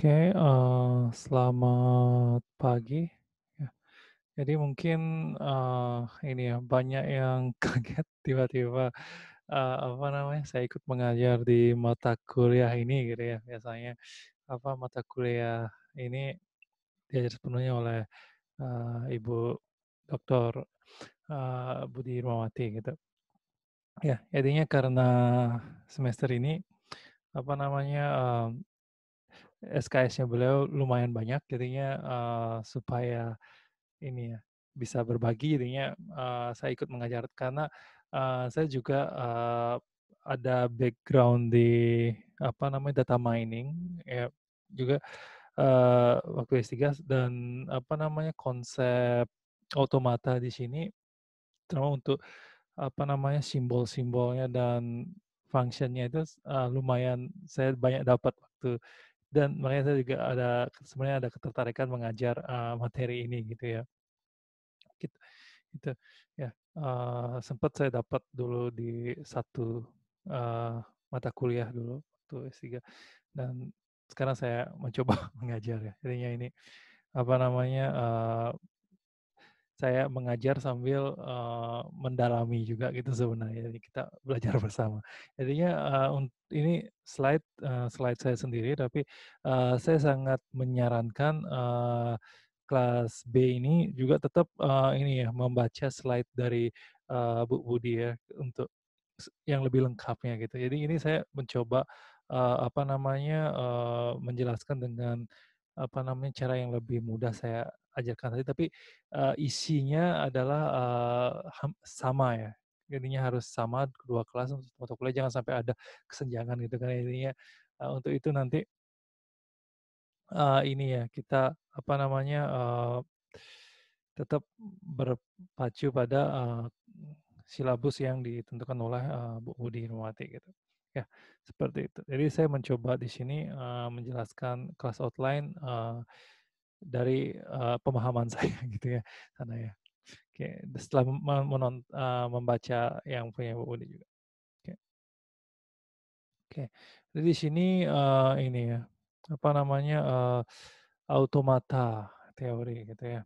Oke, selamat pagi, ya. Jadi mungkin, ini ya, banyak yang kaget tiba-tiba, apa namanya, saya ikut mengajar di mata kuliah ini gitu ya. Biasanya, mata kuliah ini diajar sepenuhnya oleh, Ibu Doktor, Budi Rumawati gitu. Ya, jadinya karena semester ini, apa namanya, SKS-nya beliau lumayan banyak, jadinya, supaya ini ya, bisa berbagi jadinya, saya ikut mengajar karena, saya juga, ada background di, data mining, ya juga, waktu S3 dan, konsep otomata di sini terutama untuk, simbol-simbolnya dan function-nya itu lumayan saya banyak dapat waktu dan makanya saya juga sebenarnya ada ketertarikan mengajar, materi ini gitu ya. Gitu, itu. Ya, sempet saya dapat dulu di satu, eee, mata kuliah dulu waktu S3 dan sekarang saya mencoba mengajar ya. Jadinya ini, apa namanya, saya mengajar sambil, mendalami juga gitu sebenarnya. Jadi kita belajar bersama. Jadinya, ini slide saya sendiri tapi, saya sangat menyarankan, kelas B ini juga tetap, ini ya, membaca slide dari, Bu Budi ya, untuk yang lebih lengkapnya gitu. Jadi ini saya mencoba, menjelaskan dengan, cara yang lebih mudah saya ajarkan tadi, tapi, isinya adalah, sama ya. Jadinya harus sama kedua kelas untuk mata kuliah, jangan sampai ada kesenjangan gitu kan. Intinya, untuk itu nanti, ini ya, kita, tetap berpacu pada, silabus yang ditentukan oleh, Bu Budi Rumawati gitu. Ya, seperti itu. Jadi saya mencoba di sini, menjelaskan kelas outline, dari, pemahaman saya gitu ya, sana ya. Oke, setelah membaca yang punya Bu Budi juga. Oke oke. Jadi di sini, ini ya, automata teori gitu ya.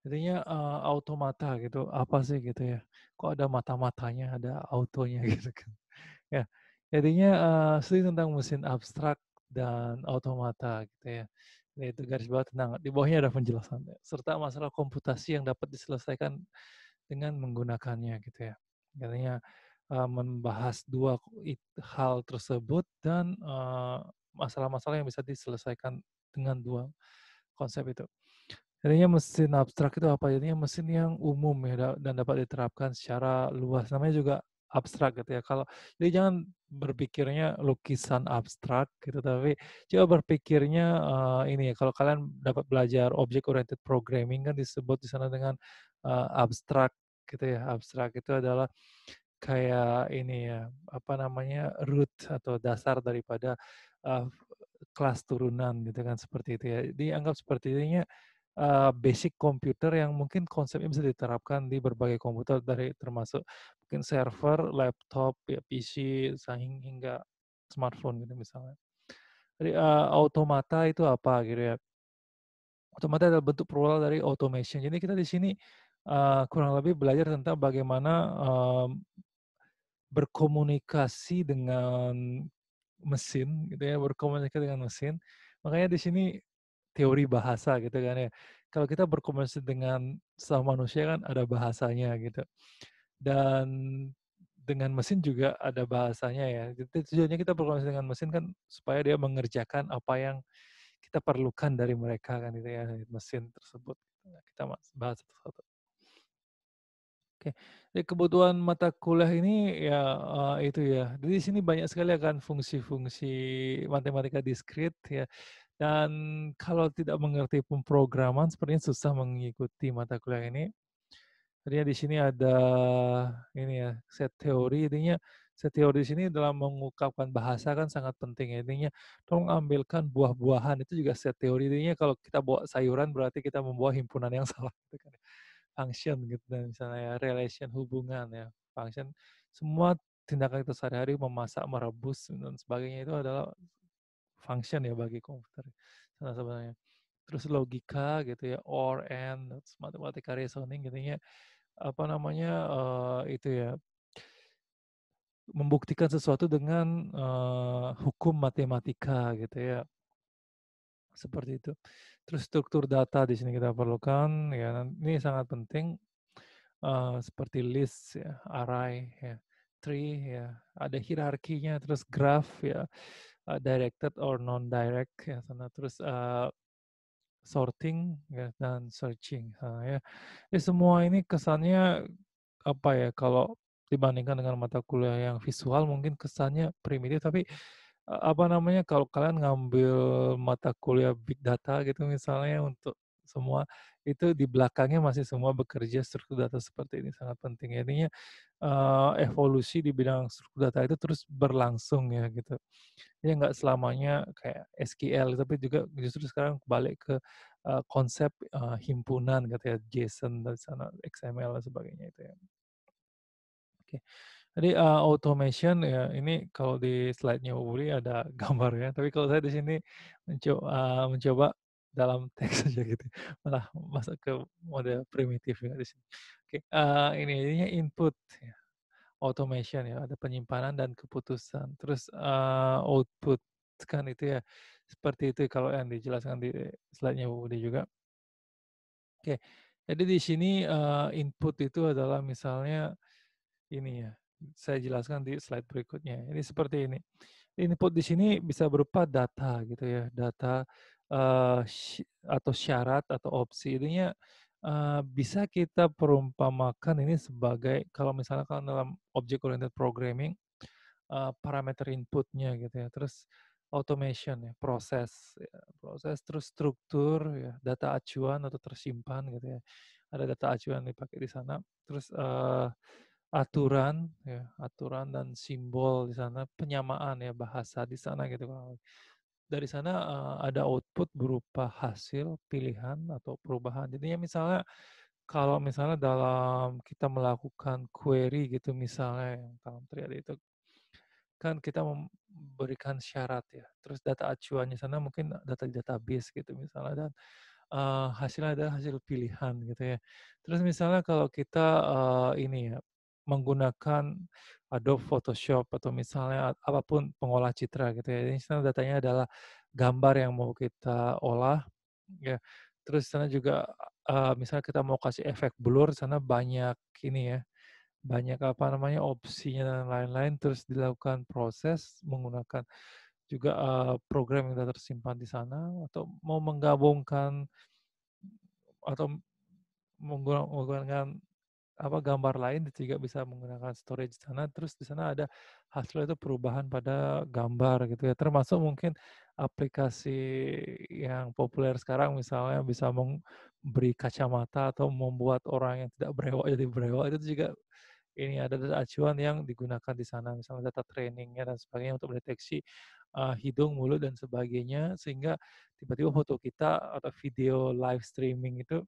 Jadinya, automata gitu, apa sih gitu ya, kok ada mata-matanya, ada autonya gitu kan. Ya, jadinya, studi tentang mesin abstrak dan automata gitu ya. Yaitu garis bawah tenang, di bawahnya ada penjelasannya, serta masalah komputasi yang dapat diselesaikan dengan menggunakannya gitu ya. Jadinya, membahas 2 hal tersebut dan, masalah-masalah yang bisa diselesaikan dengan 2 konsep itu. Jadinya mesin abstrak itu apa? Jadinya mesin yang umum ya dan dapat diterapkan secara luas, namanya juga abstrak gitu ya. Jadi jangan berpikirnya lukisan abstrak gitu, tapi coba berpikirnya, ini ya, kalau kalian dapat belajar object oriented programming kan disebut di sana dengan, abstrak gitu ya. Abstrak itu adalah kayak ini ya, root atau dasar daripada, eee, kelas turunan gitu kan, seperti itu ya. Dianggap seperti ininya, basic komputer yang mungkin konsepnya bisa diterapkan di berbagai komputer dari termasuk mungkin server, laptop, ya PC, hingga smartphone gitu misalnya. Jadi, automata itu apa gitu ya, automata adalah bentuk plural dari automation. Jadi kita di sini, kurang lebih belajar tentang bagaimana, berkomunikasi dengan mesin gitu ya, berkomunikasi dengan mesin. Makanya di sini teori bahasa gitu kan ya. Kalau kita berkomunikasi dengan sama manusia kan ada bahasanya gitu. Dan dengan mesin juga ada bahasanya ya. Jadi tujuannya kita berkomunikasi dengan mesin kan supaya dia mengerjakan apa yang kita perlukan dari mereka kan gitu ya, mesin tersebut. Nah, kita bahas satu-satu. Oke, jadi kebutuhan mata kuliah ini ya, itu ya. Jadi di sini banyak sekali akan fungsi-fungsi matematika diskrit ya, dan kalau tidak mengerti pemrograman sepertinya susah mengikuti mata kuliah ini. Jadinya di sini ada ini ya, set teori, intinya set teori di sini dalam mengungkapkan bahasa kan sangat penting ya. Intinya tolong ambilkan buah-buahan, itu juga set teori. Intinya kalau kita bawa sayuran berarti kita membawa himpunan yang salah gitu kan ya. Function gitu dan misalnya ya, relation, hubungan ya, function, semua tindakan kita sehari-hari memasak, merebus dan sebagainya itu adalah function ya bagi komputer sebenarnya. Terus logika gitu ya, or, and, terus matematika reasoning gitu ya, apa namanya, itu ya, membuktikan sesuatu dengan, hukum matematika gitu ya, seperti itu. Terus struktur data di sini kita perlukan ya, ini sangat penting, seperti list ya, array ya, tree ya, ada hierarkinya, terus graph ya, directed or non-direct ya sana, terus, sorting ya dan searching, ya. Jadi semua ini kesannya, apa ya, kalau dibandingkan dengan mata kuliah yang visual mungkin kesannya primitif, tapi, apa namanya, kalau kalian ngambil mata kuliah big data gitu misalnya untuk semua, itu di belakangnya masih semua bekerja struktur data seperti ini sangat penting. Jadinya, evolusi di bidang struktur data itu terus berlangsung ya gitu. Jadi nggak selamanya kayak SQL, tapi juga justru sekarang balik ke, konsep, himpunan gitu ya, JSON dari sana, XML dan sebagainya itu ya. Oke. Jadi, automation ya ini kalau di slide-nya Uli ada gambarnya, tapi kalau saya di sini mencoba dalam teks saja gitu, malah masuk ke mode primitif ya di sini. Oke, ini jadinya input ya, automation ya, ada penyimpanan dan keputusan. Terus, output kan itu ya, seperti itu kalau yang dijelaskan di slide-nya Uli juga. Oke, jadi di sini, input itu adalah misalnya ini ya, saya jelaskan di slide berikutnya. Ini seperti ini. Input di sini bisa berupa data gitu ya, data, atau syarat atau opsi. Intinya, bisa kita perumpamakan ini sebagai kalau misalkan dalam object oriented programming, parameter inputnya gitu ya, terus automation ya, proses, terus struktur ya, data acuan atau tersimpan gitu ya. Ada data acuan dipakai di sana, terus, aturan ya, aturan dan simbol di sana, penyamaan ya, bahasa di sana gitu kurang lebih. Dari sana, ada output berupa hasil, pilihan, atau perubahan. Jadinya misalnya, kalau misalnya dalam kita melakukan query gitu misalnya yang dalam triad itu, kan kita memberikan syarat ya, terus data acuannya sana mungkin data di database gitu misalnya dan, hasilnya adalah hasil pilihan gitu ya. Terus misalnya kalau kita, ini ya, menggunakan Adobe Photoshop atau misalnya apapun pengolah citra gitu ya, ini misalnya datanya adalah gambar yang mau kita olah ya, terus sana juga, misalnya kita mau kasih efek blur, sana banyak ini ya, banyak apa namanya, opsinya dan lain-lain, terus dilakukan proses menggunakan juga, program yang sudah tersimpan di sana atau mau menggabungkan atau menggunakan apa, gambar lain itu juga bisa menggunakan storage di sana, terus di sana ada hasilnya itu perubahan pada gambar gitu ya, termasuk mungkin aplikasi yang populer sekarang misalnya bisa memberi kacamata atau membuat orang yang tidak brewok jadi brewok, itu juga ini ada data acuan yang digunakan di sana, misalnya data trainingnya dan sebagainya untuk mendeteksi, hidung, mulut, dan sebagainya, sehingga tiba-tiba foto kita atau video live streaming itu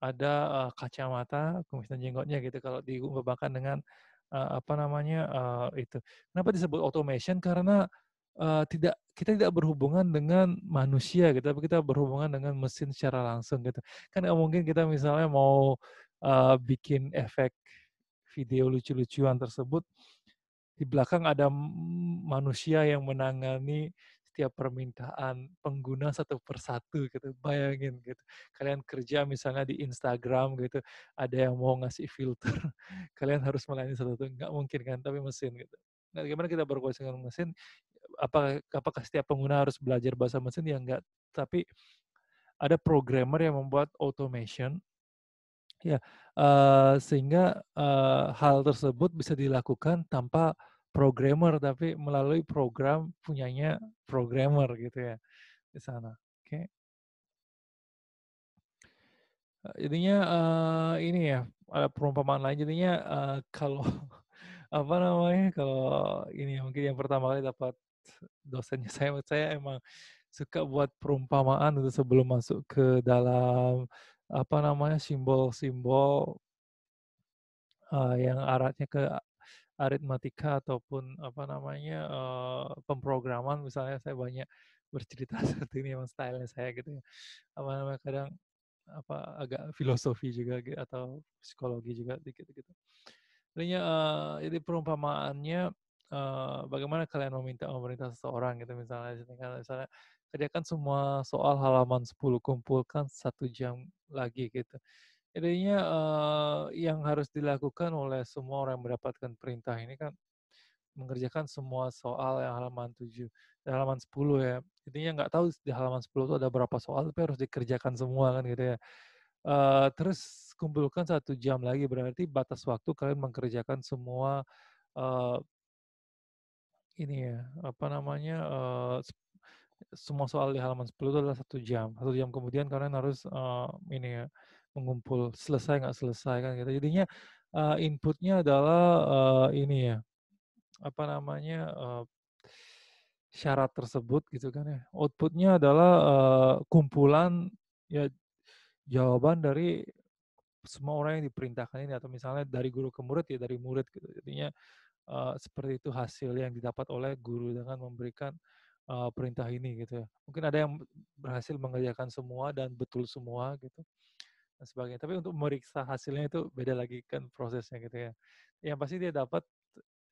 ada, kacamata, kumis dan jenggotnya gitu kalau diubahkan dengan, apa namanya, itu. Kenapa disebut automation? Karena, kita tidak berhubungan dengan manusia gitu, tapi kita berhubungan dengan mesin secara langsung gitu. Kan nggak mungkin kita misalnya mau, bikin efek video lucu-lucuan tersebut, di belakang ada manusia yang menangani setiap permintaan pengguna satu persatu gitu, bayangin gitu. Kalian kerja misalnya di Instagram gitu, ada yang mau ngasih filter, kalian harus melayani satu-satu, nggak mungkin kan, tapi mesin gitu. Nah, gimana kita berkomunikasi dengan mesin, apakah setiap pengguna harus belajar bahasa mesin? Ya enggak, tapi ada programmer yang membuat automation. Ya, sehingga, hal tersebut bisa dilakukan tanpa programmer, tapi melalui program punyanya programmer gitu ya, di sana. Oke, jadinya, ini ya, ada perumpamaan lain jadinya, kalau apa namanya, kalau ini ya, mungkin yang pertama kali dapat dosennya saya emang suka buat perumpamaan itu sebelum masuk ke dalam, apa namanya, simbol-simbol yang arahnya ke aritmatika ataupun apa namanya, pemrograman misalnya saya banyak bercerita seperti ini memang style-nya saya gitu ya. Apa namanya, kadang apa, agak filosofi juga atau psikologi juga dikit gitu. Jadinya, jadi perumpamaannya, bagaimana kalian memerintah seseorang gitu misalnya di sini kan misalnya, kerjakan semua soal halaman 10, kumpulkan 1 jam lagi gitu. Jadinya, yang harus dilakukan oleh semua orang yang mendapatkan perintah ini kan, mengerjakan semua soal yang halaman 10 ya. Intinya nggak tahu di halaman 10 itu ada berapa soal, tapi harus dikerjakan semua kan gitu ya. Terus kumpulkan 1 jam lagi, berarti batas waktu kalian mengerjakan semua, eee, ini ya, apa namanya, semua soal di halaman 10 itu adalah 1 jam. 1 jam kemudian kalian harus, ini ya, mengumpul selesai nggak selesai kan gitu. Jadinya, input-nya adalah, ini ya, apa namanya, syarat tersebut gitu kan ya. Output-nya adalah, kumpulan ya jawaban dari semua orang yang diperintahkan ini atau misalnya dari guru ke murid ya dari murid gitu. Jadinya, seperti itu hasil yang didapat oleh guru dengan memberikan, perintah ini gitu ya. Mungkin ada yang berhasil mengerjakan semua dan betul semua gitu dan sebagainya. Tapi untuk memeriksa hasilnya itu beda lagi kan prosesnya gitu ya. Yang pasti dia dapat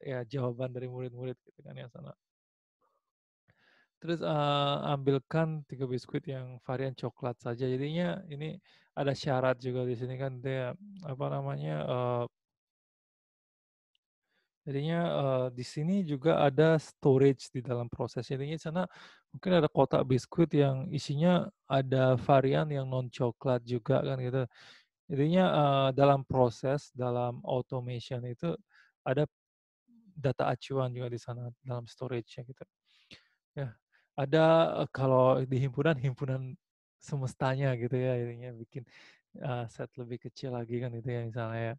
ya jawaban dari murid-murid gitu kan yang sana. Terus, ambilkan 3 biskuit yang varian coklat saja. Jadinya ini ada syarat juga di sini kan dia, apa namanya, jadinya, di sini juga ada storage di dalam proses. Jadinya di sana mungkin ada kotak biskuit yang isinya ada varian yang non coklat juga kan gitu. Jadinya, dalam proses, dalam automation itu ada data acuan juga di sana dalam storage-nya gitu. Ya, ada, kalau di himpunan, himpunan semestanya gitu ya, ininya bikin, set lebih kecil lagi kan itu ya misalnya ya.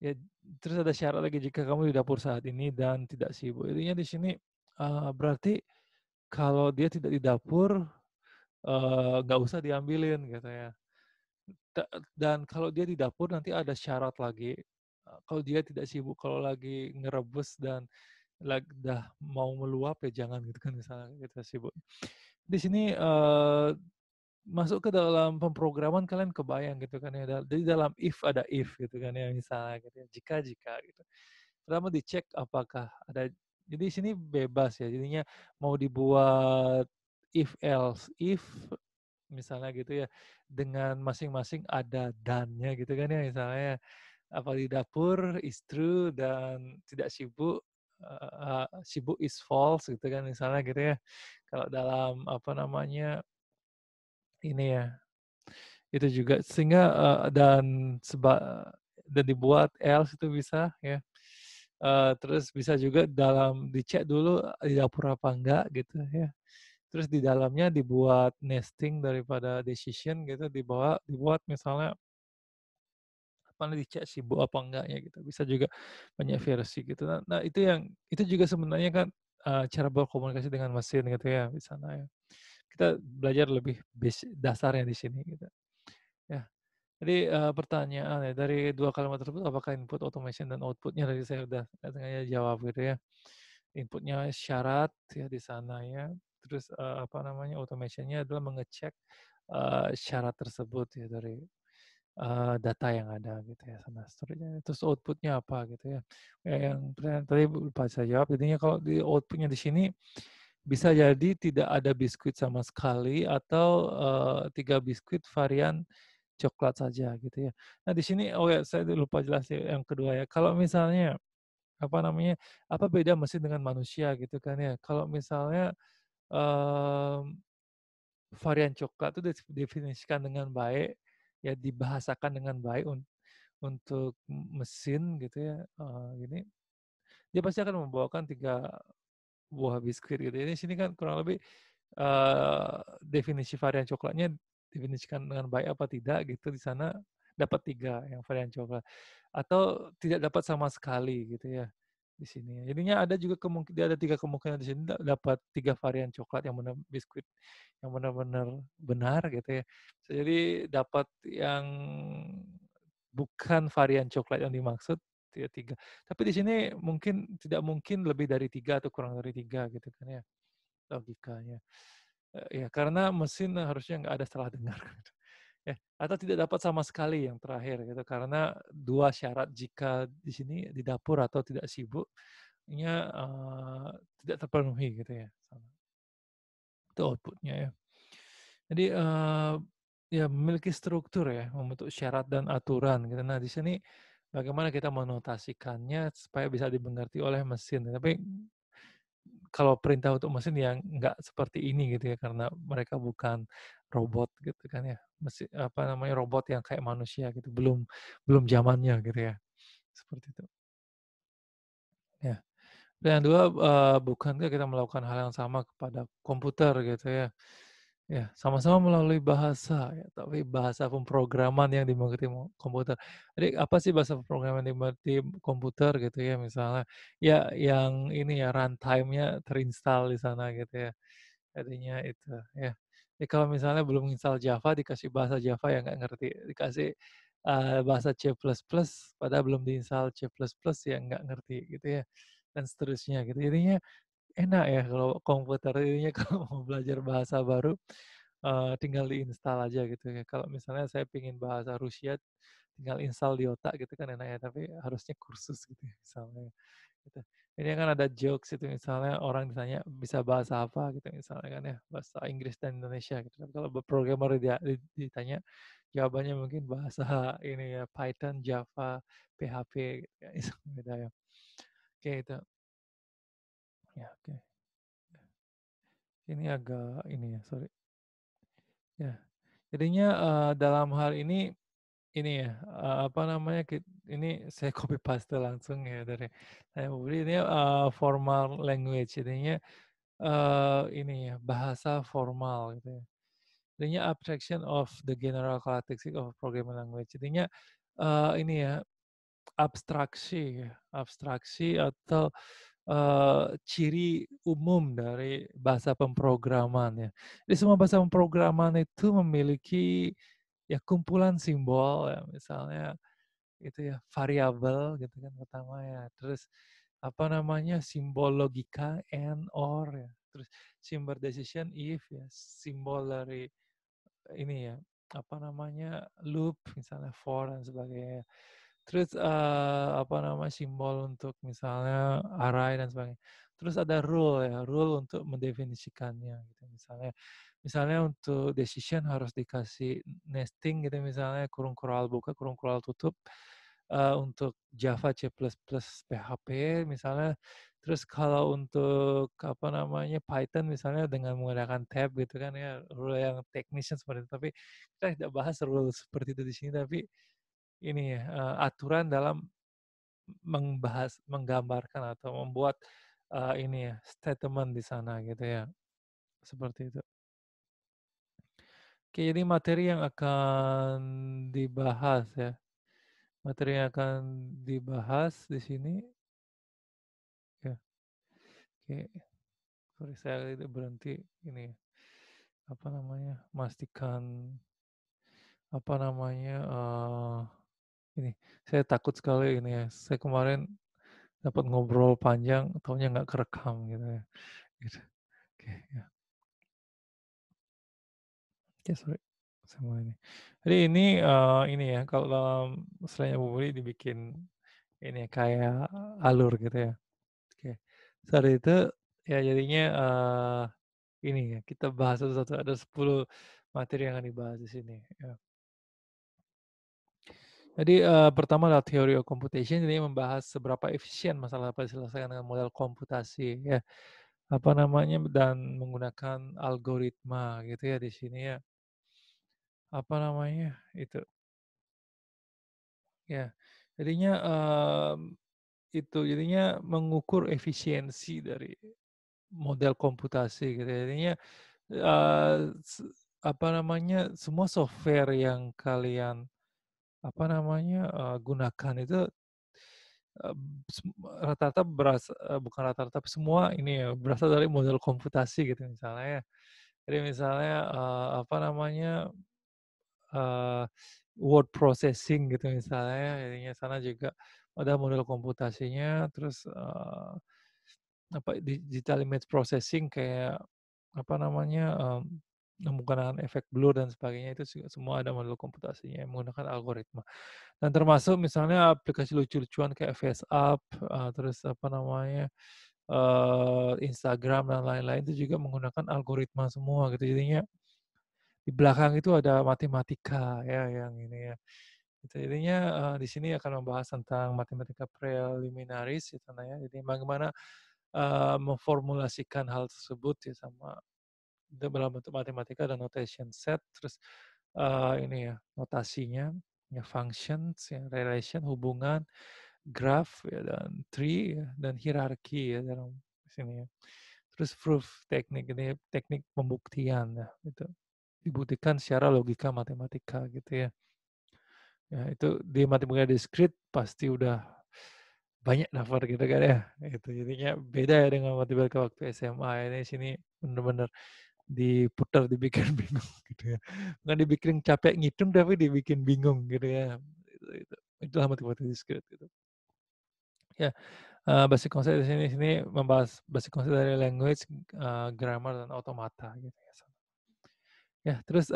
Ya, terus ada syarat lagi jika kamu di dapur saat ini dan tidak sibuk. Intinya di sini, berarti kalau dia tidak di dapur, nggak usah diambilin gitu ya. Dan kalau dia di dapur nanti ada syarat lagi, kalau dia tidak sibuk, kalau lagi ngerebus dan dah mau meluap ya jangan gitu kan misalnya kita sibuk. Di sini, masuk ke dalam pemrograman kalian kebayang gitu kan ya, jadi dalam if ada if gitu kan ya misalnya gitu ya, jika gitu. Pertama dicek apakah ada jadi sini bebas ya, jadinya mau dibuat if else, if misalnya gitu ya, dengan masing-masing ada dan-nya gitu kan ya misalnya, apa di dapur is true dan tidak sibuk, sibuk is false gitu kan misalnya gitu ya. Kalau dalam apa namanya, ini ya, itu juga sehingga, dan dibuat else itu bisa ya, terus bisa juga dicek dulu di dapur apa enggak gitu ya. Terus di dalamnya dibuat nesting daripada decision gitu, dibuat misalnya mana dicek sibuk apa enggaknya gitu, bisa juga banyak versi gitu. Nah itu juga sebenarnya kan, cara berkomunikasi dengan mesin gitu ya di sana ya. Kita belajar lebih dasarnya di sini gitu, ya. Jadi, pertanyaan ya, dari 2 kalimat tersebut apakah input automation dan output-nya tadi saya udah setengahnya jawab gitu ya. Input-nya syarat ya di sana ya, terus, apa namanya, automation-nya adalah mengecek, syarat tersebut ya dari, data yang ada gitu ya sama storage-nya. Terus output-nya apa gitu ya. Yang pertanyaan tadi lupa saya jawab, jadinya kalau di output-nya di sini bisa jadi tidak ada biskuit sama sekali atau, 3 biskuit varian coklat saja gitu ya. Nah di sini oh ya saya lupa jelasin yang kedua ya, kalau misalnya, apa namanya, apa beda mesin dengan manusia gitu kan ya. Kalau misalnya, mmm, varian coklat itu didefinisikan dengan baik, ya dibahasakan dengan baik untuk mesin gitu ya, ini, dia pasti akan membawakan 3 buah biskuit gitu. Ini sini kan kurang lebih, definisi varian coklatnya definisikan dengan baik apa tidak gitu, di sana dapat 3 yang varian coklat, atau tidak dapat sama sekali gitu ya, di sini. Jadinya ada juga dia ada 3 kemungkinan di sini dapat 3 varian coklat yang biskuit yang benar-benar benar gitu ya. Bisa jadi dapat yang bukan varian coklat yang dimaksud, ya 3. Tapi di sini mungkin tidak mungkin lebih dari 3 atau kurang dari 3 gitu kan ya, logikanya. Ya karena mesin harusnya nggak ada salah dengar gitu, ya. Atau tidak dapat sama sekali yang terakhir gitu, karena 2 syarat jika di sini di dapur atau tidak sibuknya, tidak terpenuhi gitu ya, sama itu output-nya ya. Jadi, ya memiliki struktur ya, membentuk syarat dan aturan gitu. Nah, di sini bagaimana kita menotasikannya supaya bisa dimengerti oleh mesin. Tapi kalau perintah untuk mesin yang nggak seperti ini gitu ya, karena mereka bukan robot gitu kan ya. Apa namanya, robot yang kayak manusia gitu, belum belum zamannya gitu ya, seperti itu. Ya. Dan yang 2, bukankah kita melakukan hal yang sama kepada komputer gitu ya? Ya, sama-sama melalui bahasa ya, tapi bahasa pemrograman yang dimengerti komputer. Jadi apa sih bahasa pemrograman yang dimengerti komputer gitu ya, misalnya ya yang ini ya, runtime-nya terinstall di sana gitu ya. Jadinya itu ya. Jadi kalau misalnya belum install Java, dikasih bahasa Java ya nggak ngerti, dikasih, bahasa C++ padahal belum diinstal C++ ya nggak ngerti gitu ya, dan seterusnya gitu. Jadinya enak ya kalau komputer ininya kalau mau belajar bahasa baru, tinggal diinstal aja gitu ya. Kalau misalnya saya pengen bahasa Rusia, tinggal install di otak gitu kan enak ya, tapi harusnya kursus gitu ya misalnya, gitu. Ini kan ada jokes itu misalnya orang ditanya, "Bisa bahasa apa?" gitu misalnya kan ya, bahasa Inggris dan Indonesia gitu. Tapi kalau programmer ditanya, jawabannya mungkin bahasa ini ya, Python, Java, PHP gitu ya, itu beda ya. Oke itu, ya oke. Ini agak ini ya, sorry. Ya, jadinya, dalam hal ini ya, apa namanya, ini saya copy paste langsung ya dari saya beli ini, formal language jadinya, ini ya, bahasa formal gitu ya. Jadinya abstraction of the general characteristic of programming language. Jadinya, ini ya, abstraksi atau, ciri umum dari bahasa pemrograman ya. Jadi semua bahasa pemrograman itu memiliki ya kumpulan simbol ya, misalnya itu ya, variabel gitu kan pertama ya, terus apa namanya, simbol logika and, or ya, terus simbol decision if ya, simbol dari ini ya, apa namanya, loop misalnya for dan sebagainya. Terus, apa namanya, simbol untuk misalnya array dan sebagainya. Terus ada rule ya, rule untuk mendefinisikannya gitu misalnya. Misalnya untuk decision harus dikasih nesting gitu misalnya, kurung kural buka, kurung kural tutup, untuk Java, C++, PHP misalnya. Terus kalau untuk apa namanya, Python misalnya dengan menggunakan tab gitu kan ya, rule yang teknisnya seperti itu. Tapi kita tidak bahas rule seperti itu di sini, tapi ini ya, aturan dalam menggambarkan atau membuat, ini ya, statement di sana gitu ya, seperti itu. Oke, jadi materi yang akan dibahas ya, materi yang akan dibahas di sini ya, oke, sorry saya itu berhenti ini, apa namanya, memastikan apa namanya, ini, saya takut sekali ini ya, saya kemarin dapat ngobrol panjang, taunya nggak kerekam gitu ya, gitu. Oke, ya. Oke, sorry, sama ini. Jadi ini ya, kalau dalam istilahnya Bu Budi dibikin ini ya, kayak alur gitu ya. Oke. Saat itu ya jadinya, ini ya, kita bahas satu-satu, ada 10 materi yang akan dibahas di sini, ya. Jadi, pertama adalah theory of computation, jadi membahas seberapa efisien masalah dapat diselesaikan dengan model komputasi ya, apa namanya, dan menggunakan algoritma gitu ya di sini ya. Apa namanya, itu, ya. Jadinya, itu, jadinya mengukur efisiensi dari model komputasi gitu ya. Jadinya, eee, se apa namanya, semua software yang kalian, apa namanya, gunakan itu, eee, rata-rata bukan rata-rata, tapi semua ini ya, berasal dari model komputasi gitu misalnya ya. Jadi misalnya, apa namanya, word processing gitu misalnya, jadinya sana juga ada model komputasinya, terus, digital image processing kayak, apa namanya, menggunakan efek blur dan sebagainya, itu juga semua ada model komputasinya yang menggunakan algoritma. Dan termasuk misalnya aplikasi lucu-lucuan kayak FaceApp, terus apa namanya, Instagram dan lain-lain itu juga menggunakan algoritma semua gitu. Jadinya di belakang itu ada matematika ya yang ini ya. Gitu. Jadinya, di sini akan membahas tentang matematika preliminaris gitu nah ya. Jadi bagaimana, memformulasikan hal tersebut ya sama dalam bentuk matematika dan notation set, terus, ini ya notasinya, ya functions, ya relation, hubungan, graph ya dan tree ya dan hierarki ya dalam sini ya. Terus proof teknik ini teknik pembuktian ya gitu. Dibuktikan secara logika matematika gitu ya. Ya itu di matematika diskrit pasti udah banyak dapat gitu kan ya, gitu. Jadinya beda ya dengan matematika waktu SMA, ini sini bener-bener diputar, dibikin bingung gitu ya. Nggak dibikin capek ngitung, tapi dibikin bingung gitu ya. Itu itulah matematika diskrit gitu. Ya, basic konsep di sini membahas basic konsep dari language, grammar, dan automata gitu ya. Ya, terus,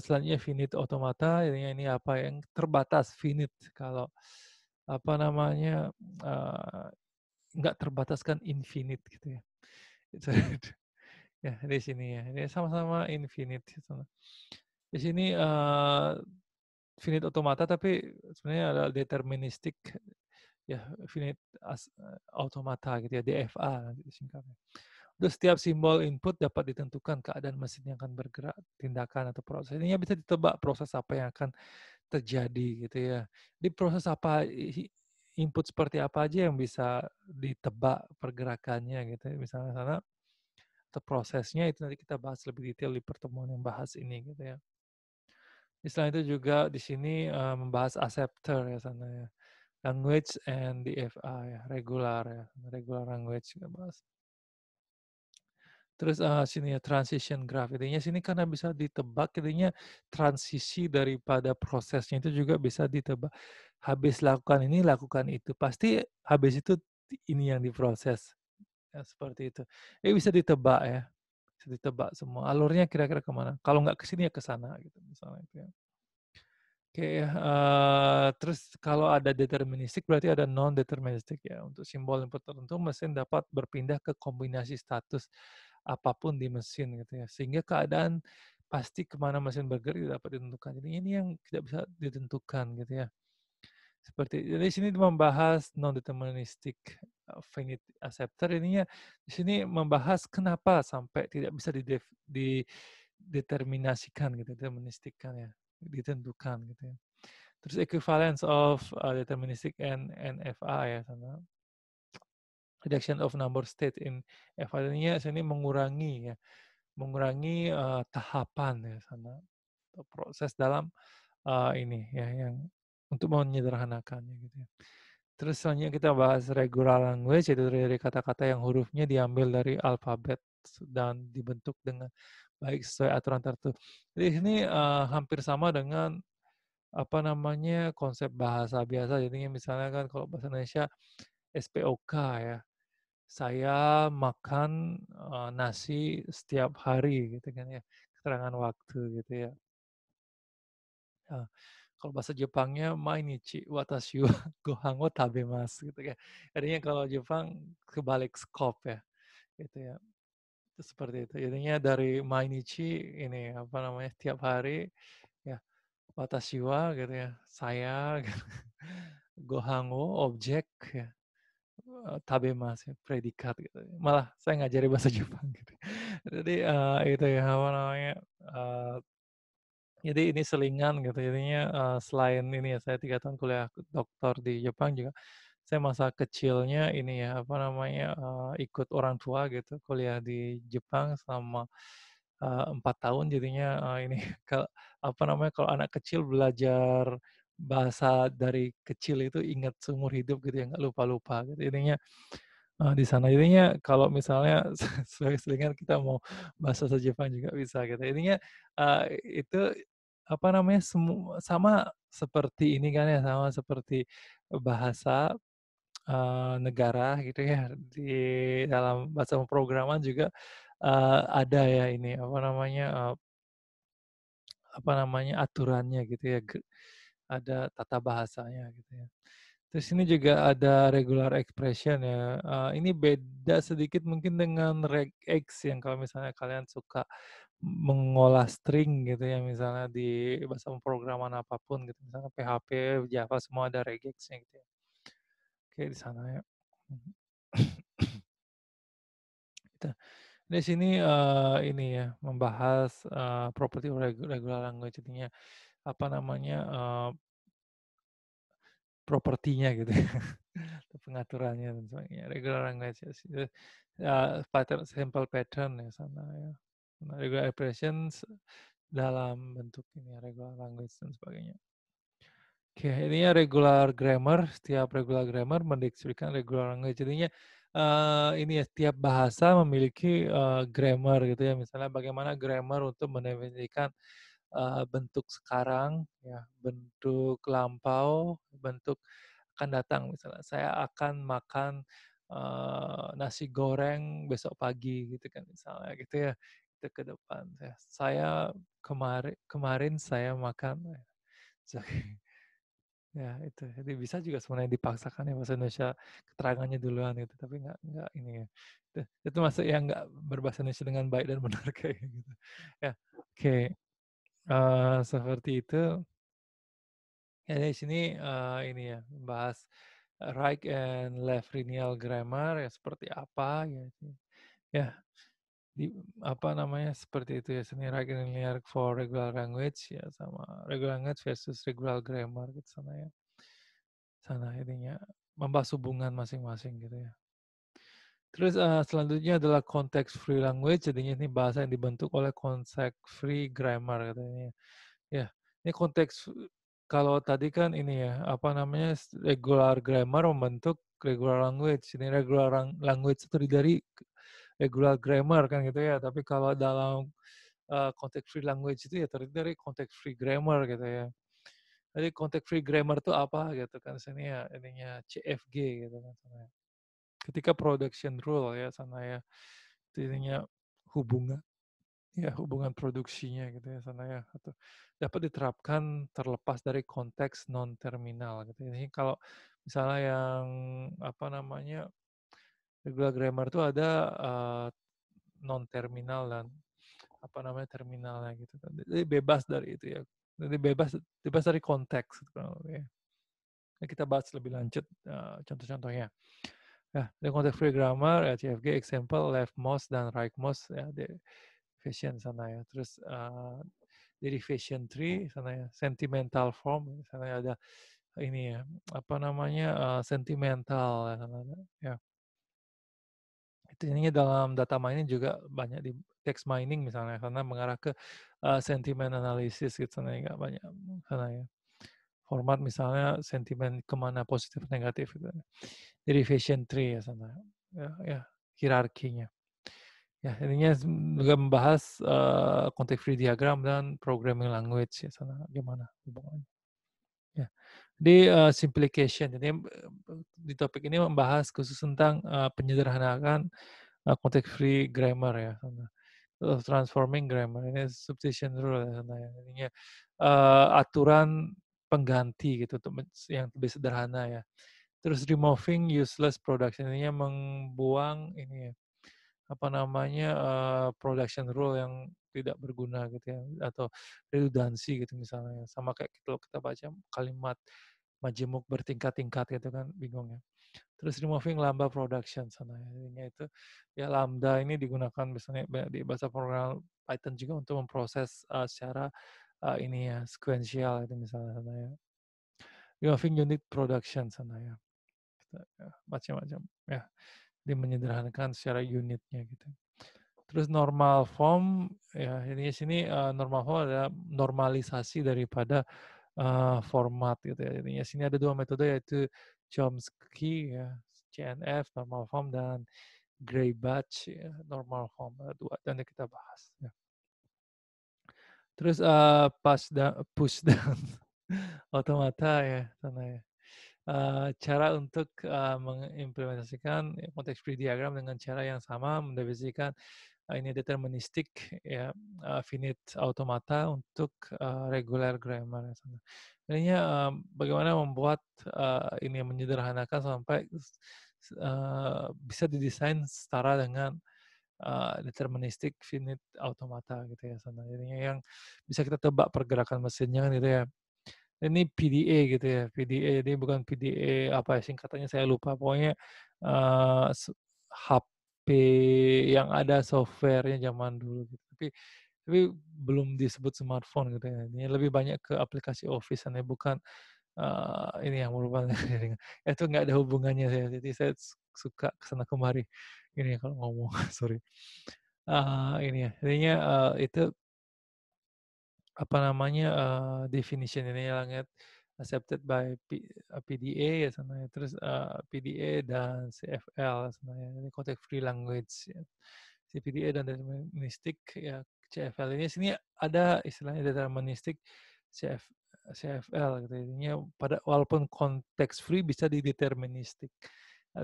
selanjutnya finite automata, ini apa, yang terbatas, finite. Kalau, apa namanya, nggak terbatas kan infinite gitu ya. Itu ya di sini ya, ini sama-sama infinite gitu. Di sini, finite automata tapi sebenarnya ada deterministik ya, finite automata gitu ya, DFA nanti disingkatnya. Untuk setiap simbol input dapat ditentukan keadaan mesin yang akan bergerak, tindakan atau proses. Ininya bisa ditebak proses apa yang akan terjadi gitu ya. Di proses apa, input seperti apa aja yang bisa ditebak pergerakannya gitu ya. Misalnya sana atau prosesnya itu nanti kita bahas lebih detail di pertemuan yang bahas ini gitu ya. Selain itu juga di sini, membahas acceptor ya sana ya. Language and DFA ya, regular ya, regular language kita bahas. Terus, sini ya transition graph, intinya sini karena bisa ditebak, intinya transisi daripada prosesnya itu juga bisa ditebak. Habis lakukan ini, lakukan itu, pasti habis itu ini yang diproses, ya seperti itu. Bisa ditebak ya, bisa ditebak semua, alurnya kira-kira kemana. Kalau nggak ke sini ya ke sana gitu misalnya itu ya. Oke ya, terus kalau ada deterministik berarti ada non deterministik ya. Untuk simbol input tertentu mesin dapat berpindah ke kombinasi status apapun di mesin gitu ya. Sehingga keadaan pasti kemana mesin bergerak tidak dapat ditentukan. Jadi ini yang tidak bisa ditentukan gitu ya. Seperti jadi sini membahas non deterministik finite acceptor, ininya di sini membahas kenapa sampai tidak bisa dideterminasikan gitu, deterministikan ya, ditentukan gitu ya. Terus equivalence of deterministic and NFA ya sana. Reduction of number state in FA-nya sini mengurangi ya, mengurangi, tahapan ya sana, atau proses dalam, ini ya yang untuk menyederhanakannya gitu ya. Terus selanjutnya kita bahas regular language, yaitu dari kata-kata yang hurufnya diambil dari alfabet dan dibentuk dengan baik sesuai aturan tertentu. Jadi ini, hampir sama dengan apa namanya, konsep bahasa biasa. Jadinya misalnya kan kalau bahasa Indonesia SPOK ya, saya makan, nasi setiap hari gitu kan ya, keterangan waktu gitu ya. Eee, kalau bahasa Jepangnya mainichi watashi wa gohan wo tabemasu gitu kan. Artinya kalau Jepang kebalik scope ya, gitu ya. Itu seperti itu. Jadinya dari mainichi ini, apa namanya, setiap hari ya, watashi wa gitu ya, saya gitu. Gohan wo objek ya, tabemasu ya, predikat gitu. Malah saya ngajari bahasa Jepang gitu. Jadi, itu ya, apa namanya, eee jadi ini selingan gitu, jadinya, selain ini ya, saya 3 tahun kuliah doktor di Jepang juga, saya masa kecilnya ini ya, apa namanya, ikut orang tua gitu, kuliah di Jepang selama, 4 tahun jadinya, ini kalau apa namanya, kalau anak kecil belajar bahasa dari kecil itu ingat seumur hidup gitu ya, nggak lupa-lupa gitu. Jadinya, di sana jadinya kalau misalnya sebagai selingan kita mau bahasa bahasa Jepang juga bisa gitu. Intinya, itu apa namanya, sama seperti ini kan ya, sama seperti bahasa, negara gitu ya, di dalam bahasa pemrograman juga, ada ya ini, aturannya gitu ya, ada tata bahasanya gitu ya. Terus ini juga ada regular expression ya, ini beda sedikit mungkin dengan regex yang kalau misalnya kalian suka mengolah string gitu ya, misalnya di bahasa pemrograman apapun gitu, misalnya PHP, Java semua ada regexnya gitu ya. Oke di sana ya. Mhm. Gitu. Di sini, ini ya, membahas, property regular language jadinya, apa namanya, propertinya gitu ya, pengaturannya dan sebagainya. Regular language ya, pattern simple pattern ya sana ya. Nah, regular expressions dalam bentuk ini ya, regular language dan sebagainya. Oke, ininya regular grammar, setiap regular grammar mendeskripsikan regular language. Jadinya, ini ya, setiap bahasa memiliki, grammar gitu ya, misalnya bagaimana grammar untuk mendefinisikan, bentuk sekarang ya, bentuk lampau, bentuk akan datang misalnya, saya akan makan, nasi goreng besok pagi gitu kan misalnya gitu ya, itu ke depan ya. Saya kemarin saya makan, ya itu. Jadi bisa juga sebenarnya dipaksakan ya bahasa Indonesia keterangannya duluan gitu, tapi nggak ini ya. Itu masuk yang nggak berbahasa Indonesia dengan baik dan benar kayak gitu. Ya, oke. Seperti itu. Ya di sini, ini ya, membahas right and left linear grammar ya seperti apa ya. Ya, di apa namanya, seperti itu ya, seni right and linear for regular language ya sama regular language versus regular grammar gitu sana ya. Sana ininya, membahas hubungan masing-masing gitu ya. Terus, selanjutnya adalah context free language, jadinya ini bahasa yang dibentuk oleh context free grammar katanya. Ya, ini konteks kalau tadi kan ini ya, apa namanya, regular grammar membentuk regular language. Ini regular language itu terdiri dari regular grammar kan gitu ya. Tapi kalau dalam, konteks free language itu ya terdiri dari konteks free grammar gitu ya. Jadi konteks free grammar itu apa gitu kan, sini ya ininya CFG gitu kan sana ya. Ketika production rule ya sana ya, itu ininya hubungan ya hubungan produksinya gitu ya sana ya, atau dapat diterapkan terlepas dari konteks non terminal gitu ya. Ini kalau misalnya yang apa namanya, regular grammar itu ada, non terminal dan apa namanya, terminalnya gitu kan. Jadi bebas dari itu ya. Jadi bebas bebas dari konteks gitu kurang lebih ya. Nah, kita bahas lebih lanjut, contoh-contohnya. Ya, dari konteks free grammar ya CFG example leftmost dan rightmost ya derivation sana ya. Terus, derivation tree sana ya, sentimental form sana ya ada ini ya, apa namanya, sentimental ya sana ya. Itu ininya dalam data mining juga banyak di text mining misalnya karena mengarah ke, sentiment analysis gitu sana ya, banyak sana ya. Format misalnya sentimen kemana positif negatif gitu. Derivation tree ya sana ya, ya hierarkinya. Ya, ininya juga membahas, context free diagram dan programming language ya sana gimana hubungannya. Ya. Di, simplification jadi, di topik ini membahas khusus tentang, penyederhanaan, context free grammar ya sana. Transforming grammar ini substitution rule ya sana ya. Ininya, aturan pengganti gitu untuk yang lebih sederhana ya. Terus removing useless production ininya membuang ini ya, apa namanya, production rule yang tidak berguna gitu ya, atau redundancy gitu misalnya, sama kayak kalau kita baca kalimat majemuk bertingkat-tingkat gitu kan, bingung ya. Terus removing lambda production sana ya, ininya itu ya lambda ini digunakan misalnya di bahasa program Python juga untuk memproses, secara, ini ya, sequential itu misalnya sana ya. Removing unit production sana ya, ya, macam-macam ya, dia menyederhanakan secara unitnya gitu. Terus normal form, ya ini sini, normal form adalah normalisasi daripada, format gitu ya. Jadinya sini ada 2 metode yaitu Chomsky ya, CNF, normal form, dan Gray-Batch ya, normal form, ada 2 dan kita bahas ya. Terus, push down otomata ya, sana ya. Cara untuk, mengimplementasikan konteks free diagram dengan cara yang sama mendefinisikan, ini deterministik ya, finite automata untuk, regular grammar ya sana. Jadinya, bagaimana membuat, ini menyederhanakan sampai bisa didesain setara dengan, deterministik finite automata gitu ya sana. Jadinya yang bisa kita tebak pergerakan mesinnya kan gitu ya. Ini PDA gitu ya, PDA ini bukan PDA apa ya singkatannya saya lupa, pokoknya, eee, se HP yang ada software-nya zaman dulu gitu, tapi belum disebut smartphone gitu ya, ini lebih banyak ke aplikasi Office-an ya, bukan, ini yang merupakan jaringan, itu nggak ada hubungannya saya, jadi saya suka ke sana kemari, ini ya kalau ngomong, sorry. Ini ya, jadinya, itu apa namanya, definition ini yang accepted by PDA ya sana ya, terus, PDA dan CFL sebenarnya, ini Context Free Language ya. Si PDA dan deterministic ya, CFL ini sini ada istilahnya deterministic CF CFL gitu, jadinya walaupun konteks free bisa dideterministik,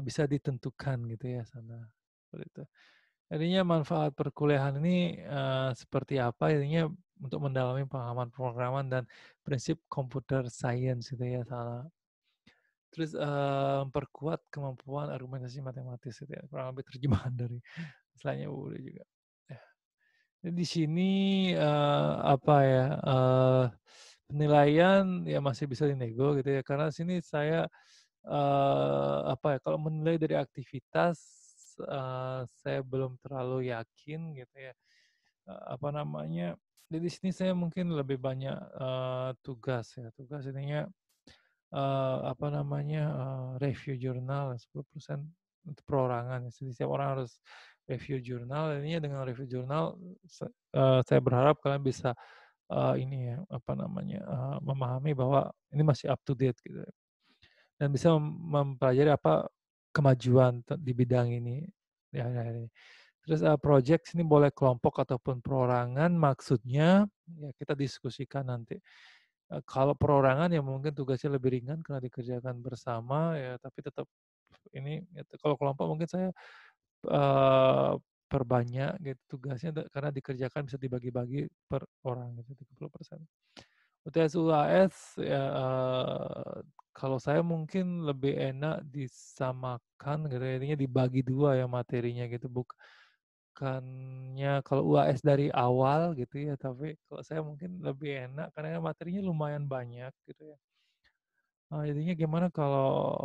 bisa ditentukan gitu ya sana, seperti itu. Jadinya manfaat perkuliahan ini, seperti apa, jadinya untuk mendalami pemahaman pemrograman dan prinsip computer science gitu ya, terus, memperkuat kemampuan argumentasi matematis gitu ya, kurang lebih terjemahan dari istilahnya udah juga. Ya, di sini, apa ya, penilaian ya masih bisa dinego gitu ya, karena sini saya, apa ya, kalau menilai dari aktivitas, saya belum terlalu yakin gitu ya, apa namanya, di sini saya mungkin lebih banyak, tugas ya, tugas ininya, apa namanya, review jurnal 10% untuk perorangan ya, jadi setiap orang harus review jurnal, ininya dengan review jurnal saya berharap kalian bisa, ini ya, apa namanya, memahami bahwa ini masih up to date gitu ya, dan bisa mempelajari apa kemajuan di bidang ini di akhir-akhir ini. Terus, project sini boleh kelompok ataupun perorangan, maksudnya ya kita diskusikan nanti. Kalau perorangan ya mungkin tugasnya lebih ringan karena dikerjakan bersama ya, tapi tetap ini gitu. Kalau kelompok mungkin saya, eee, perbanyak gitu tugasnya karena dikerjakan bisa dibagi-bagi per orang gitu 30%. UTS, UAS ya, kalau saya mungkin lebih enak disamakan gitu ya, intinya dibagi 2 ya materinya gitu, bukannya kalau UAS dari awal gitu ya, tapi kalau saya mungkin lebih enak karena materinya lumayan banyak gitu ya. Jadinya gimana kalau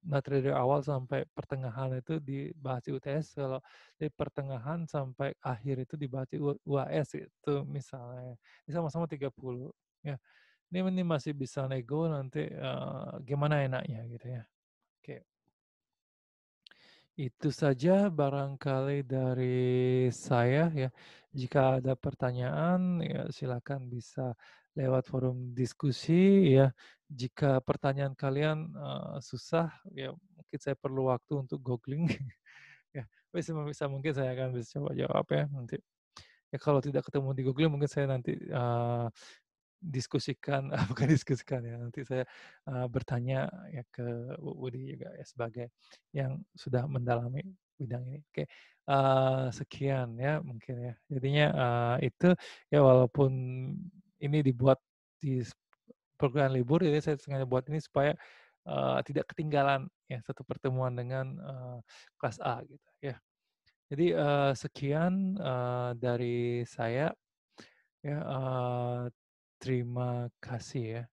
materi dari awal sampai pertengahan itu dibahas di UTS, kalau dari pertengahan sampai akhir itu dibahas di UAS gitu misalnya. Ini sama-sama 30 ya. Ini masih bisa nego nanti, gimana enaknya gitu ya. Oke. Itu saja barangkali dari saya ya. Jika ada pertanyaan ya silakan bisa lewat forum diskusi ya. Jika pertanyaan kalian, susah ya mungkin saya perlu waktu untuk googling ya. Tapi sebisa mungkin saya akan bisa coba jawab ya nanti. Ya kalau tidak ketemu di Google mungkin saya nanti, diskusikan, bukan diskusikan ya, nanti saya, bertanya ya ke Budi juga ya sebagai yang sudah mendalami bidang ini. Oke, sekian ya mungkin ya. Jadinya, itu ya walaupun ini dibuat di perkuliahan libur, jadi saya sengaja buat ini supaya, tidak ketinggalan ya satu pertemuan dengan, kelas A gitu ya. Jadi, sekian, dari saya ya, terima kasih ya.